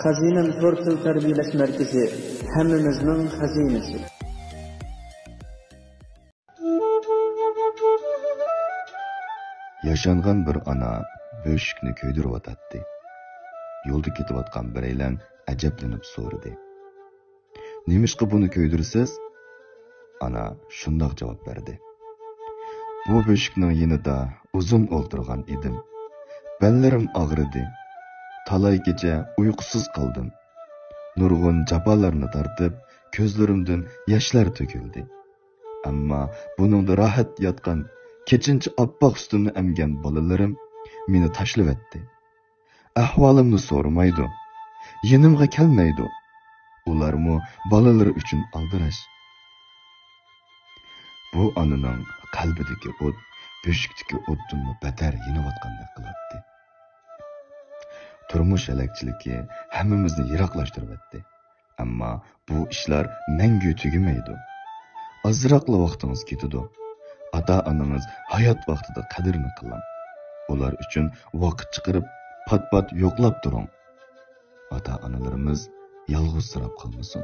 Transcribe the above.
Xazinem Tortil Terbiyeleş Merkezi hemmimizning xazinesi. Yaşangan bir ana böşükni köydürüp atatdı. Yolda ketip atkan bireylen aceplenip so'radi. Nemişki bunu köydürsiz? Ana şundaq cevap verdi. Bu böşükning yinida uzun o'ltirgan edim. Bellerim ağrıdı. Talay gece uykusuz kaldım. Nurgun japalarını tartıp gözlerimden yaşlar töküldü. Amma buningda rahat yatgan kechinchi oppoq ustimni emgen bolalarım meni tashlab etdi. Ahvolimni so'ramaydi. Yenimga kelmaydi. Ularmu bolalar uchun aldirash. Bu ananing qalbidagi o't, böşükteki o'tdan beter yeniyotgandek qiladi. Turmush alakchiligi hammamizni yiroqlashtirib etdi. Ammo bu ishlar mangu tugamaydi. Azroqli vaqtingiz ketadi. Ata-onangiz hayot vaqtida qadrini qiling. Ular uchun vaqt chiqarib, pat-pat yo'qlab turing. Ata-onalarimiz yolg'izsirab qolmasin.